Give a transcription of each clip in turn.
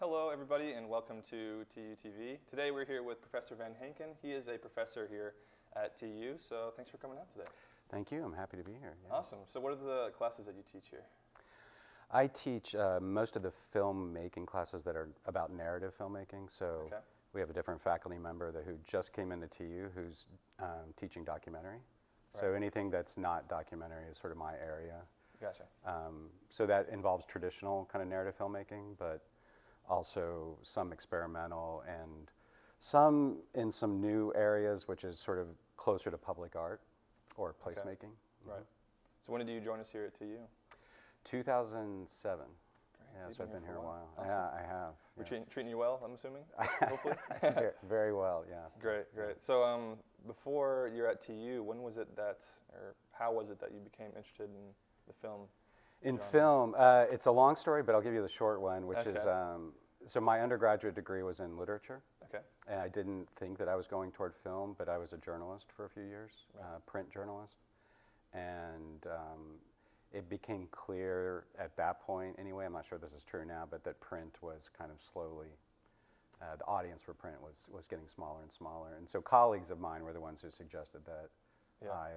Hello, everybody, and welcome to TU TV. Today we're here with Professor Van Hanken. He is a professor here at TU, so thanks for coming out today. Thank you. I'm happy to be here. Yeah. Awesome. So what are the classes that you teach here? I teach most of the filmmaking classes that are about narrative filmmaking. So we have a different faculty member who just came into TU who's teaching documentary. Right. So anything that's not documentary is sort of my area. Gotcha. So that involves traditional kind of narrative filmmaking, but also some experimental and some in some new areas, which is sort of closer to public art or placemaking. Right. So when did you join us here at TU? 2007. Great. Yeah, so I've been here a while. Awesome. Yeah, I have. We're yes. treating you well, I'm assuming, hopefully? Very well, yeah. Great. So before you're at TU, when was it that, or how was it that you became interested in the film? In film, it's a long story, but I'll give you the short one, which is, so my undergraduate degree was in literature. Okay. And I didn't think that I was going toward film, but I was a journalist for a few years, print journalist. And it became clear at that point, anyway, I'm not sure this is true now, but that print was kind of slowly, the audience for print was getting smaller and smaller. And so colleagues of mine were the ones who suggested that I,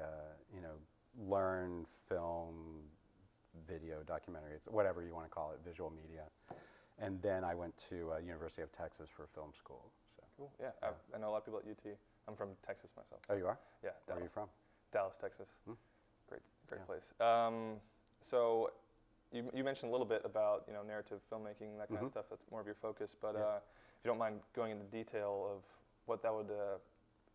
learn film, video, documentary, whatever you want to call it, visual media. And then I went to University of Texas for film school. So. Cool, yeah. I know a lot of people at UT. I'm from Texas myself. So. Oh, you are? Yeah, Dallas. Where are you from? Dallas, Texas. Great place. So you mentioned a little bit about narrative filmmaking, that kind of stuff. That's more of your focus. But if you don't mind going into detail of what that would,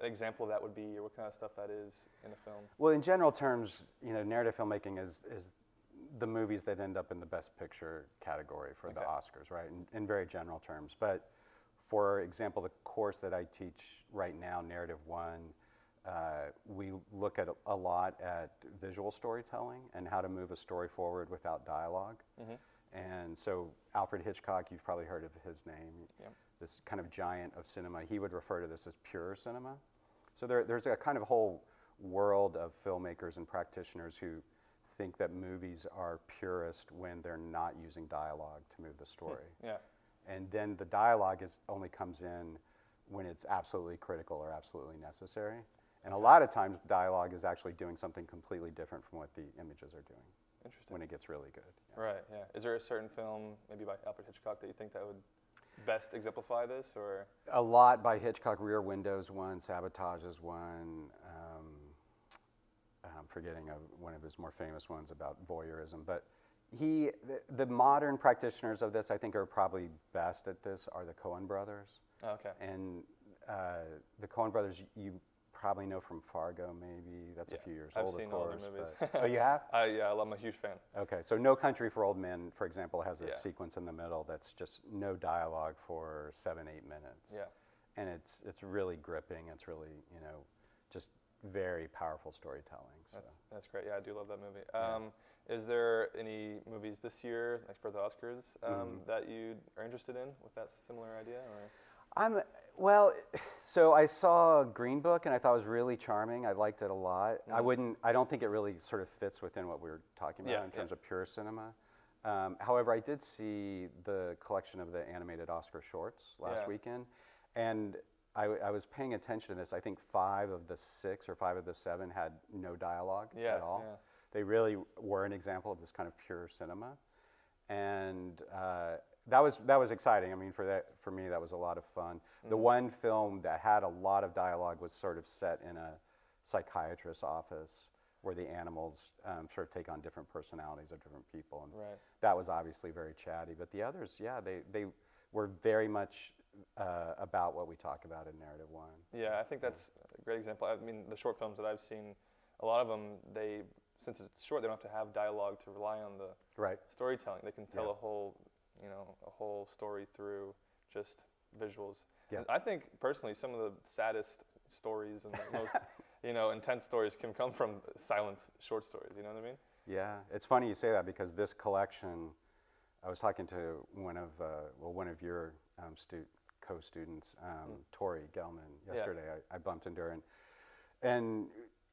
an example of that would be, or what kind of stuff that is in a film. Well, in general terms, narrative filmmaking is the movies that end up in the Best Picture category for the Oscars, right? In very general terms. But for example, the course that I teach right now, Narrative 1, we look at a lot at visual storytelling and how to move a story forward without dialogue. And so Alfred Hitchcock, you've probably heard of his name, this kind of giant of cinema. He would refer to this as pure cinema. So there's a kind of whole world of filmmakers and practitioners who think that movies are purest when they're not using dialogue to move the story. And then the dialogue only comes in when it's absolutely critical or absolutely necessary. And a lot of times dialogue is actually doing something completely different from what the images are doing. Interesting. When it gets really good. Right, yeah. Is there a certain film, maybe by Alfred Hitchcock, that you think that would best exemplify this, or? A lot by Hitchcock. Rear Windows one, Sabotage is one. I'm forgetting one of his more famous ones about voyeurism. But the modern practitioners of this, I think, are probably best at this, are the Coen brothers. Okay. And the Coen brothers, you probably know from Fargo, maybe. That's a few years old, of course. I've seen all their movies. Oh, you have? Yeah, I'm a huge fan. Okay, so No Country for Old Men, for example, has a sequence in the middle that's just no dialogue for 7-8 minutes. Yeah. And it's really gripping. It's really, just very powerful storytelling. So. That's great. Yeah, I do love that movie. Is there any movies this year, like for the Oscars, that you are interested in with that similar idea? Or? So I saw Green Book and I thought it was really charming. I liked it a lot. I don't think it really sort of fits within what we were talking about in terms of pure cinema. However, I did see the collection of the animated Oscar shorts last weekend, and I was paying attention to this. I think 5 of the 6 or 5 of the 7 had no dialogue at all. Yeah. They really were an example of this kind of pure cinema, and that was exciting. I mean, for me, that was a lot of fun. The one film that had a lot of dialogue was sort of set in a psychiatrist's office where the animals sort of take on different personalities of different people, and that was obviously very chatty. But the others, they were very much about what we talk about in Narrative 1. Yeah, I think that's a great example. I mean, the short films that I've seen, a lot of them, since it's short, they don't have to have dialogue to rely on the storytelling. They can tell a whole story through just visuals. Yeah. I think personally, some of the saddest stories and the most intense stories can come from silent short stories. You know what I mean? Yeah, it's funny you say that, because this collection, I was talking to one of your co-students, Tori Gelman, yesterday. I bumped into her, and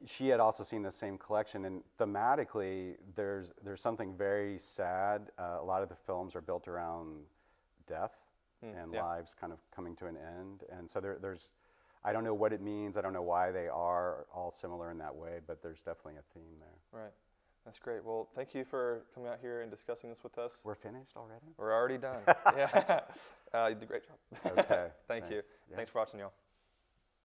she had also seen the same collection, and thematically, there's something very sad. A lot of the films are built around death, and lives kind of coming to an end. And so there's, I don't know what it means. I don't know why they are all similar in that way, but there's definitely a theme there. Right. That's great. Well, thank you for coming out here and discussing this with us. We're finished already? We're already done. Yeah. You did a great job. Okay. Thank you. Yeah. Thanks for watching, y'all.